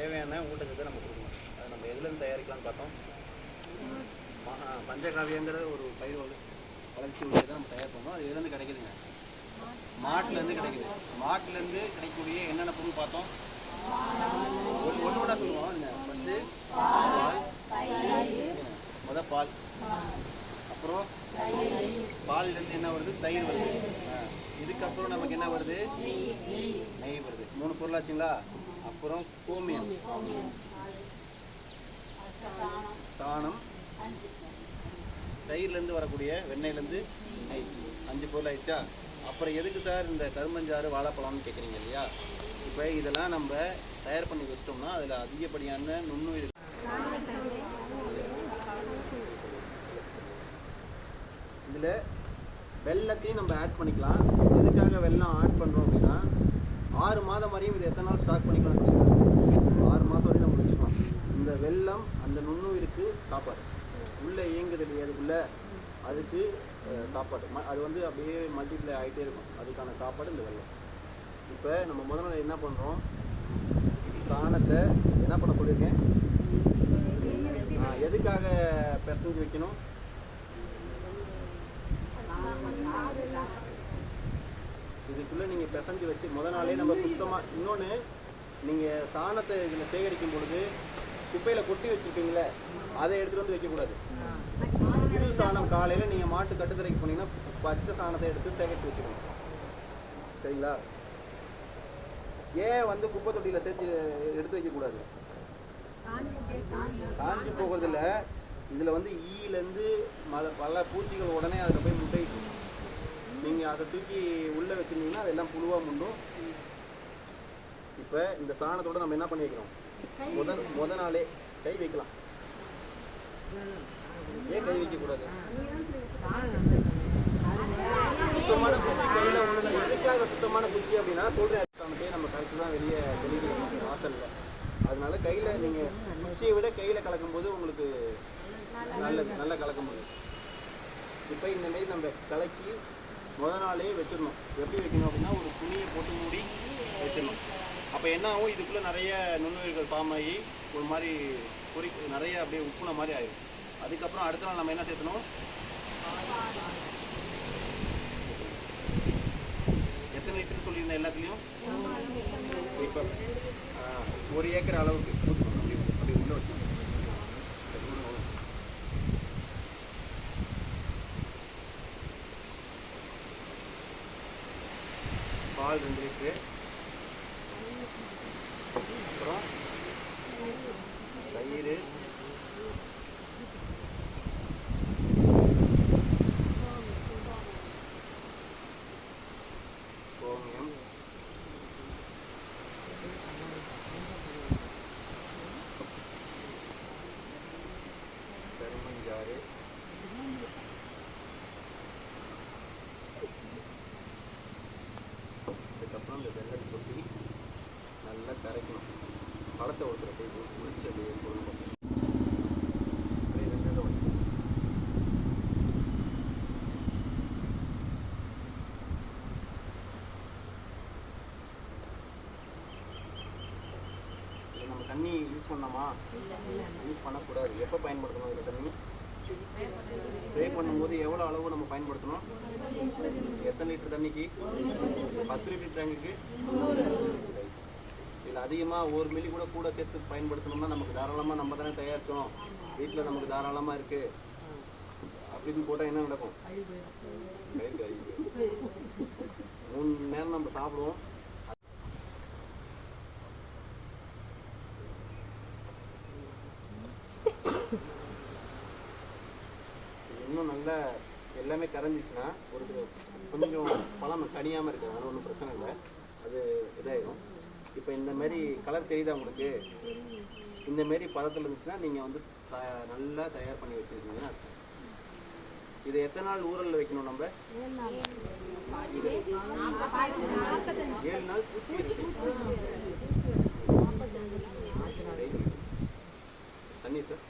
தேவையான ஊட்டச்சத்தை நம்ம கொடுக்கணும். அதை நம்ம எதுலேருந்து தயாரிக்கலாம்னு பார்த்தோம். பஞ்சகாவியங்கிற ஒரு பயிர் வளர்ச்சி உள்ளதை நம்ம தயார் பண்ணோம். அது எதுலேருந்து கிடைக்குதுங்க? மாட்டுலேருந்து கிடைக்குது. மாட்டுலேருந்து கிடைக்கக்கூடிய என்னென்ன பொருள் பார்த்தோம்? ஒன்று சொல்லுவோம். ஃபஸ்ட்டு பால், பால், அப்புறம் பால்லேருந்து என்ன வருது? தயிர் வருது. இதுக்கப்புறம் நமக்கு என்ன வருது? நெய் வருது. 3 பொருளாச்சுங்களா? அப்புறம் கோமியம், சாணம், தயிர்லேருந்து வரக்கூடிய வெண்ணெயிலேருந்து நெய், 5 பொருள் ஆயிடுச்சா? அப்புறம் எதுக்கு சார் இந்த கரும்பஞ்சாறு வாழைப்பழம்னு கேட்குறீங்க இல்லையா? இப்போ இதெல்லாம் நம்ம தயார் பண்ணி வச்சிட்டோம்னா அதில் அதிகப்படியான நுண்ணுயிர். இதில் வெல்லத்தையும் நம்ம ஆட் பண்ணிக்கலாம். எதுக்காக வெல்லம் ஆட் பண்ணுறோம் அப்படின்னா 6 மாதம் வரையும் இது எத்தனை நாள் ஸ்டாக் பண்ணிக்கலாம்? 6 மாதம் வரையும் நம்ம வச்சுக்கலாம். இந்த வெல்லம் அந்த நுண்ணுயிருக்கு சாப்பாடு, உள்ளே இயங்குது இல்லையா, அதுக்குள்ளே அதுக்கு சாப்பாடு. அது வந்து அப்படியே மல்டிப்ளை ஆகிட்டே இருக்கும். அதுக்கான சாப்பாடு இந்த வெல்லம். இப்போ நம்ம முதல்ல என்ன பண்ணுறோம்? சாணத்தை என்ன பண்ண சொல்லியிருக்கேன்? எதுக்காக பிசைஞ்சு வைக்கணும்? இதுக்குள்ளே நீங்கள் பிசைஞ்சு வச்சு முதல் நாளே நம்ம சுத்தமாக. இன்னொன்று, நீங்கள் சாணத்தை இதில் சேகரிக்கும் பொழுது குப்பையில் கொட்டி வச்சுருப்பீங்களே, அதை எடுத்துகிட்டு வந்து வைக்கக்கூடாது. புது சாணம் காலையில் நீங்கள் மாட்டு கட்டுத்தரைக்கு போனீங்கன்னா பச்சை சாணத்தை எடுத்து சேகரித்து வச்சுக்கணும். சரிங்களா? ஏன் வந்து குப்பை தொட்டியில் சேர்த்து எடுத்து வைக்கக்கூடாது? காஞ்சி போகிறதில்ல. இதில் வந்து ஈலேருந்து பல பூச்சிகள் உடனே அதில் போய் முட்டைக்கும். நீங்கள் அதை தூக்கி உள்ளே வச்சுருந்தீங்கன்னா அதெல்லாம் புழுவாக முண்டும். இப்போ இந்த சாணத்தோடு நம்ம என்ன பண்ணி வைக்கிறோம்? முத நாளே கை வைக்கலாம். ஏன் கை வைக்கக்கூடாது? சுத்தமான குச்சி கையில் ஒன்று. எதுக்காக சுத்தமான குச்சி அப்படின்னா சொல்கிறேன், சாணத்தையே நம்ம கரைச்சி தான் வெளியே தெளிக்கிறோம் வாசலில். அதனால கையில் நீங்கள் குச்சியை விட கையில் கலக்கும்போது உங்களுக்கு நல்லா கலக்க முடியும். இப்போ இந்தமாரி நம்ம கலக்கி முதல் நாளே வச்சிடணும். எப்படி வைக்கணும் அப்படின்னா ஒரு துணியை போட்டு மூடி வச்சிடணும். அப்போ என்ன ஆகும்? இதுக்குள்ளே நிறைய நுண்ணுயிர்கள் ஃபார்ம் ஆகி ஒரு மாதிரி நிறைய அப்படியே உப்புன மாதிரி ஆயிடும். அதுக்கப்புறம் அடுத்த நாள் நம்ம என்ன சேர்த்தணும்? எத்தனை லிட்டர் சொல்லியிருந்தேன் எல்லாத்துலேயும்? இப்போ 1 ஏக்கர் அளவுக்கு அப்படி உள்ள வச்சு பால் 2 லிட்டரு, அப்புறம் தயிர், கோமியம், கரும்பஞ்சாறு, அதுக்கப்புறம் இந்த வெள்ளத்தை கொட்டி நல்லா கரைக்கணும். பழத்தை ஒருத்தர் போய் குளிச்சு அப்படியே கொள்ளணும். நம்ம தண்ணி யூஸ் பண்ணலாமா? யூஸ் பண்ணக்கூடாது. எப்போ பயன்படுத்தணும் இந்த தண்ணி? ஸ்ப்ரே பண்ணும்போது எவ்வளோ அளவு நம்ம பயன்படுத்தணும்? எத்தனை லிட்டர் தண்ணிக்கு? 10 லிட்டர் டேங்குக்கு. இதில் அதிகமாக 1 மில்லி கூட சேர்த்து பயன்படுத்தணும்னா நமக்கு தாராளமாக நம்ம தானே தயாரித்தோம், வீட்டில் நமக்கு தாராளமாக இருக்குது அப்படின்னு போட்டால் என்ன நடக்கும்? 3 நேரம் நம்ம சாப்பிடுவோம். இன்னும் நல்லா எல்லாமே கரைஞ்சிச்சுன்னா ஒரு கொஞ்சம் பழம் கனியாமல் இருக்குது. அதனால் ஒன்றும் பிரச்சனை இல்லை, அது இதாகிடும். இப்போ இந்தமாரி கலர் தெரியுதா உங்களுக்கு? இந்தமாரி பதத்தில் இருந்துச்சுன்னா நீங்கள் வந்து நல்லா தயார் பண்ணி வச்சுருக்கீங்கன்னா அர்த்தம். இதை எத்தனை நாள் ஊறலில் வைக்கணும்? நம்ம 7 நாள். பூச்சி இருக்கு. தண்ணி சார்.